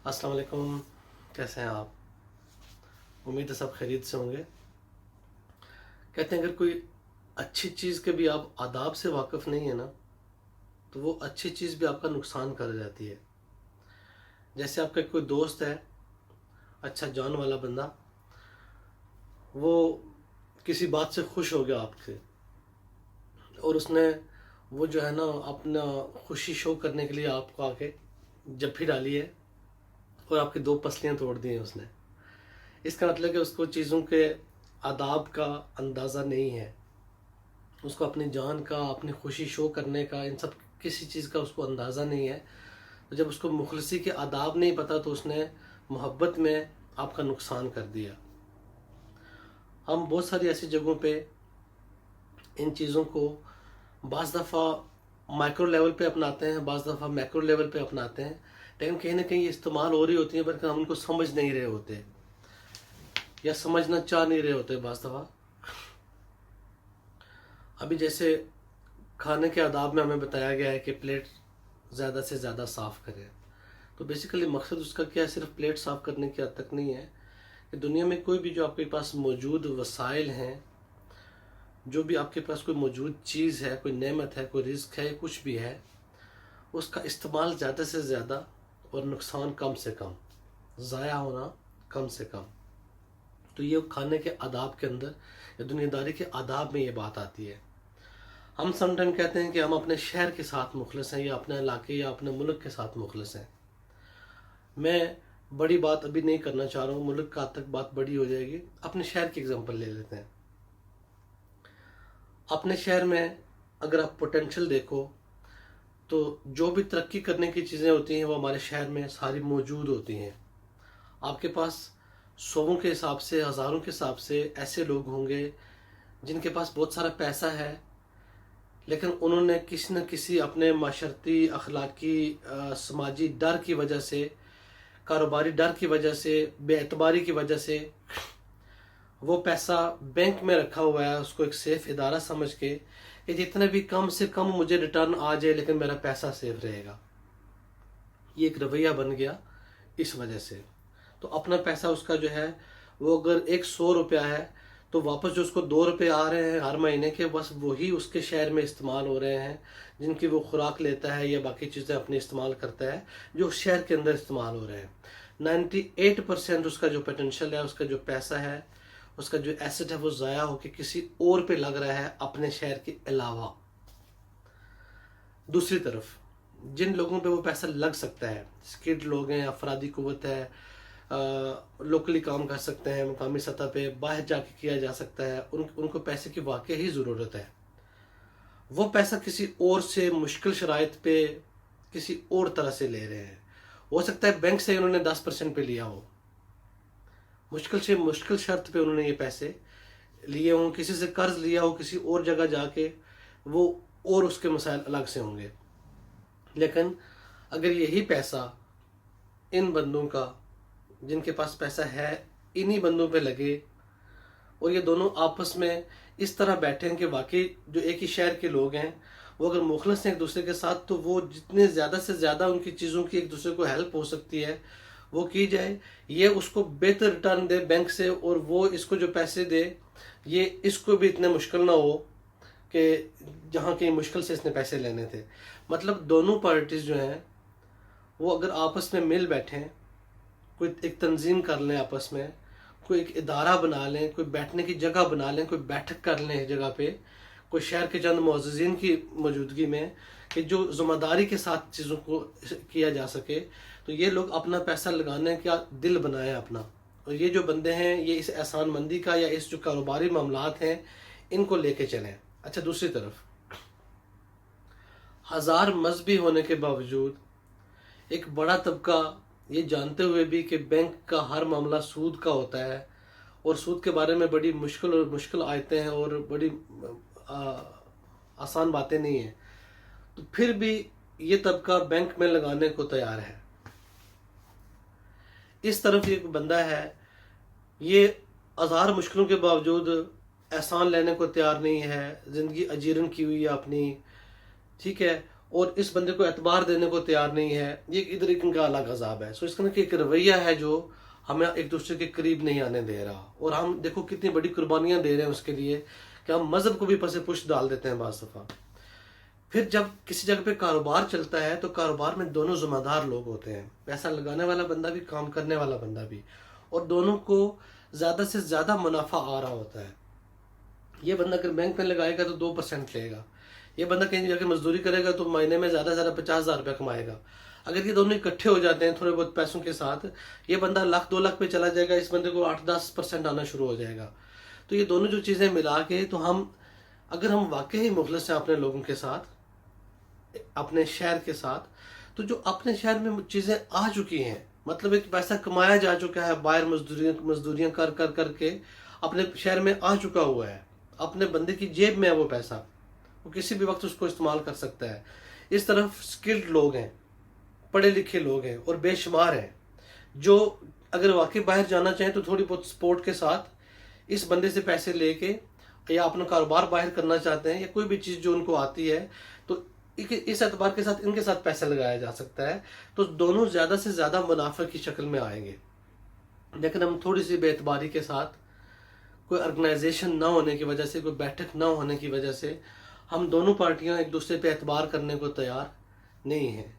अस्सलाम वालेकुम। कैसे हैं आप? उम्मीद है सब खैरियत से होंगे। कहते हैं अगर कोई अच्छी चीज़ के भी आप आदाब से वाकिफ़ नहीं है ना, तो वो अच्छी चीज़ भी आपका नुकसान कर जाती है। जैसे आपका कोई दोस्त है, अच्छा जान वाला बंदा, वो किसी बात से खुश हो गया आपसे, और उसने वो जो है ना अपना खुशी शो करने के लिए आपको आके जप्फी डाली है और आपकी दो पसलियाँ तोड़ दी हैं उसने। इसका मतलब कि उसको चीज़ों के आदाब का अंदाज़ा नहीं है, उसको अपनी जान का, अपनी खुशी शो करने का, इन सब किसी चीज़ का उसको अंदाज़ा नहीं है। तो जब उसको मुखलसी के आदाब नहीं पता तो उसने मोहब्बत में आपका नुकसान कर दिया। हम बहुत सारी ऐसी जगहों पे इन चीज़ों को बाज़ दफ़ा माइक्रो लेवल पे अपनाते हैं, बाज़ दफ़ा मैक्रो लेवल पे अपनाते हैं, लेकिन कहीं ना कहीं ये इस्तेमाल हो रही होती है, बल्कि हम उनको समझ नहीं रहे होते या समझना चाह नहीं रहे होते बाज़ दफ़ा। अभी जैसे खाने के आदाब में हमें बताया गया है कि प्लेट ज़्यादा से ज़्यादा साफ़ करें। तो बेसिकली मकसद उसका क्या है? सिर्फ प्लेट साफ़ करने की हद तक नहीं है कि दुनिया में कोई भी जो आपके पास मौजूद वसाइल हैं, जो भी आपके पास कोई मौजूद चीज़ है, कोई नेमत है, कोई रिस्क है, कुछ भी है, उसका इस्तेमाल ज़्यादा से ज़्यादा और नुकसान कम से कम, ज़ाया होना कम से कम। तो ये खाने के आदाब के अंदर या दुनियादारी के आदाब में ये बात आती है। हम समटाइम कहते हैं कि हम अपने शहर के साथ मुखलस हैं, या अपने इलाके या अपने मुल्क के साथ मुखलस हैं। मैं बड़ी बात अभी नहीं करना चाह रहा हूँ, मुल्क का तक बात बड़ी हो जाएगी। अपने शहर की एग्जांपल ले लेते हैं। अपने शहर में अगर आप पोटेंशियल देखो तो जो भी तरक्की करने की चीज़ें होती हैं वो हमारे शहर में सारी मौजूद होती हैं। आपके पास सौों के हिसाब से, हज़ारों के हिसाब से ऐसे लोग होंगे जिनके पास बहुत सारा पैसा है, लेकिन उन्होंने किसी न किसी अपने माशरती, अखलाकी, समाजी डर की वजह से, कारोबारी डर की वजह से, बेएतबारी की वजह से वो पैसा बैंक में रखा हुआ है, उसको एक सेफ इदारा समझ के कि जितने भी कम से कम मुझे रिटर्न आ जाए लेकिन मेरा पैसा सेफ रहेगा। ये एक रवैया बन गया इस वजह से। तो अपना पैसा उसका जो है वो अगर 100 रुपया है तो वापस जो उसको 2 रुपये आ रहे हैं हर महीने के, बस वही उसके शहर में इस्तेमाल हो रहे हैं, जिनकी वो खुराक लेता है या बाकी चीज़ें अपनी इस्तेमाल करता है, जो शहर के अंदर इस्तेमाल हो रहे हैं। 98% उसका जो पोटेंशियल है, उसका जो पैसा है, उसका जो एसेट है, वो ज़ाया होकर किसी और पे लग रहा है अपने शहर के अलावा। दूसरी तरफ जिन लोगों पे वो पैसा लग सकता है, स्किल्ड लोग हैं, अफरादी कुव्वत है, लोकली काम कर सकते हैं, मुकामी सतह पे बाहर जाके किया जा सकता है, उनको पैसे की वाकई ही ज़रूरत है। वो पैसा किसी और से मुश्किल शराइत पे किसी और तरह से ले रहे हैं। हो सकता है बैंक से उन्होंने 10% पे लिया हो, मुश्किल से मुश्किल शर्त पे उन्होंने ये पैसे लिए हों, किसी से कर्ज लिया हो किसी और जगह जाके, वो और उसके मसाइल अलग से होंगे। लेकिन अगर यही पैसा इन बंदों का, जिनके पास पैसा है, इन्हीं बंदों पे लगे और ये दोनों आपस में इस तरह बैठे हैं कि वाकई जो एक ही शहर के लोग हैं वो अगर मुखलस हैं एक दूसरे के साथ, तो वो जितने ज़्यादा से ज़्यादा उनकी चीज़ों की एक दूसरे को हेल्प हो सकती है वो की जाए। ये उसको बेहतर रिटर्न दे बैंक से और वो इसको जो पैसे दे, ये इसको भी इतने मुश्किल ना हो कि जहाँ कहीं मुश्किल से इसने पैसे लेने थे। मतलब दोनों पार्टीज़ जो हैं वो अगर आपस में मिल बैठें, कोई एक तंजीम कर लें, आपस में कोई एक इदारा बना लें, कोई बैठने की जगह बना लें, कोई बैठक कर लें जगह पे, कोई शहर के चंद मुअज़्ज़िज़ीन की मौजूदगी में, कि जो ज़िम्मेदारी के साथ चीज़ों को किया जा सके, तो ये लोग अपना पैसा लगाने का दिल बनाएं अपना। और ये जो बंदे हैं ये इस एहसान मंदी का या इस जो कारोबारी मामलात हैं इनको लेके चलें। अच्छा, दूसरी तरफ हज़ार मजहबी होने के बावजूद एक बड़ा तबका ये जानते हुए भी कि बैंक का हर मामला सूद का होता है और सूद के बारे में बड़ी मुश्किल आयतें हैं और बड़ी आसान बातें नहीं हैं, तो फिर भी ये तबका बैंक में लगाने को तैयार है। इस तरफ एक बंदा है, ये हज़ार मुश्किलों के बावजूद एहसान लेने को तैयार नहीं है, ज़िंदगी अजीरन की हुई है अपनी, ठीक है, اور اس بندے کو اعتبار دینے کو تیار نہیں ہے، یہ ادھر ایک ان کا الگ عذاب ہے. سو اس طرح کی ایک رویہ ہے جو ہمیں ایک دوسرے کے قریب نہیں آنے دے رہا، اور ہم دیکھو کتنی بڑی قربانیاں دے رہے ہیں اس کے لیے کہ ہم مذہب کو بھی پس پش ڈال دیتے ہیں بعض دفعہ. پھر جب کسی جگہ پہ کاروبار چلتا ہے تو کاروبار میں دونوں ذمہ دار لوگ ہوتے ہیں، پیسہ لگانے والا بندہ بھی، کام کرنے والا بندہ بھی، اور دونوں کو زیادہ سے زیادہ منافع آ رہا ہوتا ہے. یہ بندہ اگر بینک میں لگائے گا تو 2% لے گا، یہ بندہ کہیں جا کے مزدوری کرے گا تو مہینے میں زیادہ سے زیادہ 50,000 روپے کمائے گا. اگر یہ دونوں اکٹھے ہو جاتے ہیں تھوڑے بہت پیسوں کے ساتھ، یہ بندہ 1,00,000 2,00,000 پہ چلا جائے گا، اس بندے کو 8-10% آنا شروع ہو جائے گا. تو یہ دونوں جو چیزیں ملا کے، تو اگر ہم واقعی مخلص ہیں اپنے لوگوں کے ساتھ، اپنے شہر کے ساتھ، تو جو اپنے شہر میں چیزیں آ چکی ہیں، مطلب ایک پیسہ کمایا جا چکا ہے، باہر مزدوریاں کر کر کر کے اپنے شہر میں آ چکا ہوا ہے، اپنے بندے کی جیب میں ہے وہ پیسہ، وہ کسی بھی وقت اس کو استعمال کر سکتا ہے. اس طرف سکلڈ لوگ ہیں، پڑھے لکھے لوگ ہیں اور بے شمار ہیں، جو اگر واقعی باہر جانا چاہیں تو تھوڑی بہت سپورٹ کے ساتھ اس بندے سے پیسے لے کے، یا اپنا کاروبار باہر کرنا چاہتے ہیں، یا کوئی بھی چیز جو ان کو آتی ہے، تو اس اعتبار کے ساتھ ان کے ساتھ پیسہ لگایا جا سکتا ہے. تو دونوں زیادہ سے زیادہ منافع کی شکل میں آئیں گے. لیکن ہم تھوڑی سی بے اعتباری کے ساتھ، کوئی آرگنائزیشن نہ ہونے کی وجہ سے، کوئی بیٹھک نہ ہونے کی وجہ سے، ہم دونوں پارٹیاں ایک دوسرے پہ اعتبار کرنے کو تیار نہیں ہیں.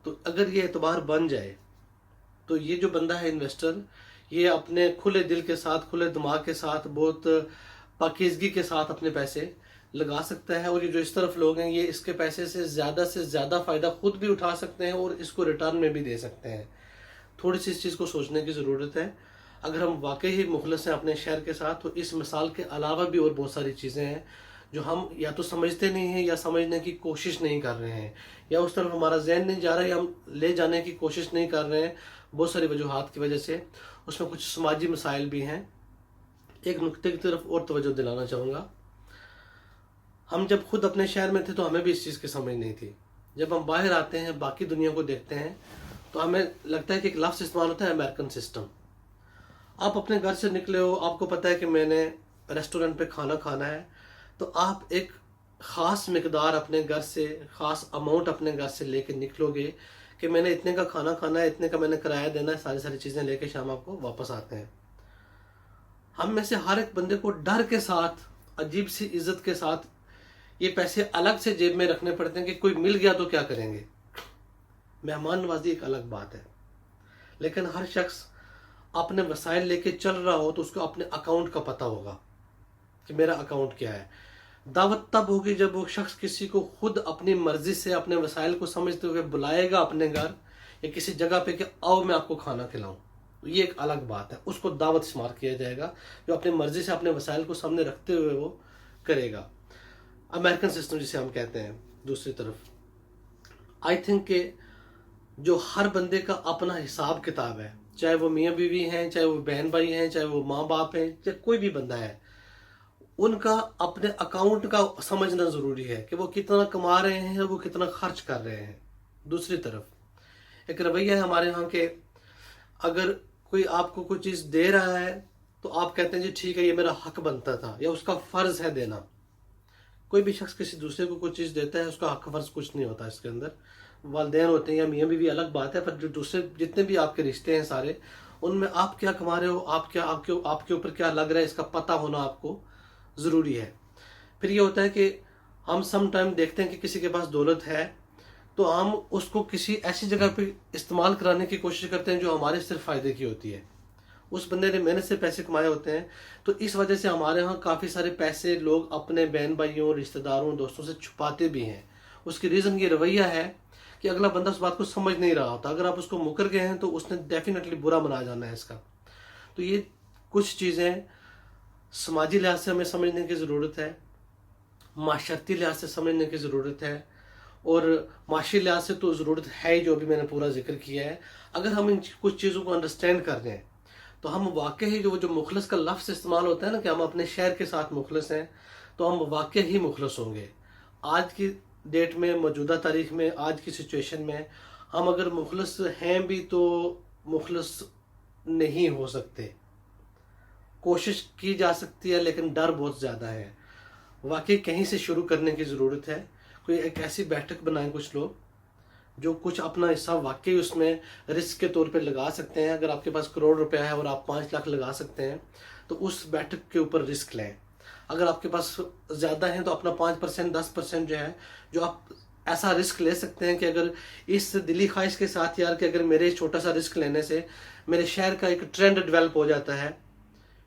تو اگر یہ اعتبار بن جائے تو یہ جو بندہ ہے انویسٹر، یہ اپنے کھلے دل کے ساتھ، کھلے دماغ کے ساتھ، بہت پاکیزگی کے ساتھ اپنے پیسے لگا سکتا ہے. اور یہ جو اس طرف لوگ ہیں، یہ اس کے پیسے سے زیادہ فائدہ خود بھی اٹھا سکتے ہیں اور اس کو ریٹرن میں بھی دے سکتے ہیں. تھوڑی سی اس چیز کو سوچنے کی ضرورت ہے. اگر ہم واقعی ہی مخلص ہیں اپنے شہر کے ساتھ، تو اس مثال کے علاوہ بھی اور بہت ساری چیزیں ہیں جو ہم یا تو سمجھتے نہیں ہیں، یا سمجھنے کی کوشش نہیں کر رہے ہیں، یا اس طرف ہمارا ذہن نہیں جا رہا ہے، یا ہم لے جانے کی کوشش نہیں کر رہے ہیں بہت ساری وجوہات کی وجہ سے. اس میں کچھ سماجی مسائل بھی ہیں. ایک نقطے کی طرف اور توجہ دلانا چاہوں گا. ہم جب خود اپنے شہر میں تھے تو ہمیں بھی اس چیز کی سمجھ نہیں تھی. جب ہم باہر آتے ہیں، باقی دنیا کو دیکھتے ہیں، تو ہمیں لگتا ہے کہ ایک لفظ استعمال ہوتا ہے امریکن سسٹم. آپ اپنے گھر سے نکلے ہو، آپ کو پتہ ہے کہ میں نے ریسٹورنٹ پہ کھانا کھانا ہے، تو آپ ایک خاص مقدار اپنے گھر سے، خاص اماؤنٹ اپنے گھر سے لے کے نکلو گے کہ میں نے اتنے کا کھانا کھانا ہے، اتنے کا میں نے کرایہ دینا ہے، ساری چیزیں لے کے شام آپ کو واپس آتے ہیں. ہم میں سے ہر ایک بندے کو ڈر کے ساتھ، عجیب سی عزت کے ساتھ یہ پیسے الگ سے جیب میں رکھنے پڑتے ہیں کہ کوئی مل گیا تو کیا کریں گے. مہمان نوازی ایک الگ بات ہے، لیکن ہر شخص اپنے وسائل لے کے چل رہا ہو تو اس کو اپنے اکاؤنٹ کا پتہ ہوگا کہ میرا اکاؤنٹ کیا ہے. دعوت تب ہوگی جب وہ شخص کسی کو خود اپنی مرضی سے اپنے وسائل کو سمجھتے ہوئے بلائے گا اپنے گھر یا کسی جگہ پہ کہ آؤ میں آپ کو کھانا کھلاؤں. یہ ایک الگ بات ہے، اس کو دعوت شمار کیا جائے گا جو اپنی مرضی سے اپنے وسائل کو سامنے رکھتے ہوئے وہ کرے گا. امریکن سسٹم جسے ہم کہتے ہیں. دوسری طرف آئی تھنک کہ جو ہر بندے کا اپنا حساب کتاب ہے، چاہے وہ میاں بیوی ہیں، چاہے وہ بہن بھائی ہیں، چاہے وہ ماں باپ ہیں، چاہے کوئی بھی بندہ ہے، ان کا اپنے اکاؤنٹ کا سمجھنا ضروری ہے کہ وہ کتنا کما رہے ہیں اور وہ کتنا خرچ کر رہے ہیں. دوسری طرف ایک رویہ ہے ہمارے ہاں کہ اگر کوئی آپ کو کوئی چیز دے رہا ہے تو آپ کہتے ہیں جی ٹھیک ہے، یہ میرا حق بنتا تھا یا اس کا فرض ہے دینا. کوئی بھی شخص کسی دوسرے کو کوئی چیز دیتا ہے، اس کا حق فرض کچھ نہیں ہوتا اس کے اندر. والدین ہوتے ہیں یا میاں بیوی الگ بات ہے، پر جو دوسرے جتنے بھی آپ کے رشتے ہیں سارے، ان میں آپ کیا کما رہے ہو، آپ کے اوپر کیا لگ رہا ہے، اس کا پتہ ہونا آپ کو ضروری ہے. پھر یہ ہوتا ہے کہ ہم سم ٹائم دیکھتے ہیں کہ کسی کے پاس دولت ہے تو ہم اس کو کسی ایسی جگہ پہ استعمال کرانے کی کوشش کرتے ہیں جو ہمارے صرف فائدے کی ہوتی ہے. اس بندے نے محنت سے پیسے کمائے ہوتے ہیں، تو اس وجہ سے ہمارے ہاں کافی سارے پیسے لوگ اپنے بہن بھائیوں، رشتہ داروں، دوستوں سے چھپاتے بھی ہیں. اس کی ریزن یہ رویہ ہے کہ اگلا بندہ اس بات کو سمجھ نہیں رہا ہوتا. اگر آپ اس کو مکر گئے ہیں تو اس نے ڈیفینیٹلی برا منا جانا ہے اس کا. تو یہ کچھ چیزیں سماجی لحاظ سے ہمیں سمجھنے کی ضرورت ہے، معاشرتی لحاظ سے سمجھنے کی ضرورت ہے، اور معاشی لحاظ سے تو ضرورت ہے ہی، جو ابھی میں نے پورا ذکر کیا ہے. اگر ہم ان کچھ چیزوں کو انڈرسٹینڈ کر لیں تو ہم واقعی جو مخلص کا لفظ استعمال ہوتا ہے نا کہ ہم اپنے شہر کے ساتھ مخلص ہیں، تو ہم واقعی ہی مخلص ہوں گے. آج کی ڈیٹ میں، موجودہ تاریخ میں، آج کی سچویشن میں ہم اگر مخلص ہیں بھی تو مخلص نہیں ہو سکتے. کوشش کی جا سکتی ہے لیکن ڈر بہت زیادہ ہے. واقعی کہیں سے شروع کرنے کی ضرورت ہے. कोई एक ऐसी बैठक बनाएं कुछ लोग जो कुछ अपना हिस्सा वाकई उसमें रिस्क के तौर पे लगा सकते हैं। अगर आपके पास करोड़ रुपया है और आप 5 लाख लगा सकते हैं तो उस बैठक के ऊपर रिस्क लें। अगर आपके पास ज़्यादा है तो अपना 5% 10% जो है जो आप ऐसा रिस्क ले सकते हैं कि अगर इस दिली ख्वाहिश के साथ यार कि अगर मेरे छोटा सा रिस्क लेने से मेरे शहर का एक ट्रेंड डेवलप हो जाता है,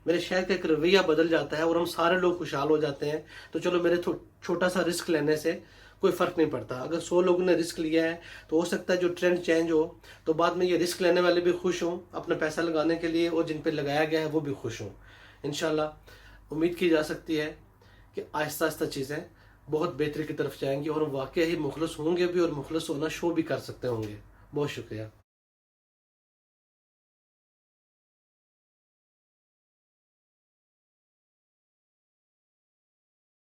मेरे शहर का एक रवैया बदल जाता है और हम सारे लोग खुशहाल हो जाते हैं, तो चलो मेरे छोटा सा रिस्क लेने से कोई फ़र्क नहीं पड़ता। अगर 100 लोगों ने रिस्क लिया है तो हो सकता है जो ट्रेंड चेंज हो तो बाद में ये रिस्क लेने वाले भी खुश हों अपना पैसा लगाने के लिए, और जिन पे लगाया गया है वो भी खुश हों। इंशाल्लाह उम्मीद की जा सकती है कि आहिस्ता आहिस्ता चीज़ें बहुत बेहतरी की तरफ जाएंगी और वाकई ही मुखलस होंगे भी और मुखलस होना शो भी कर सकते होंगे। बहुत शुक्रिया।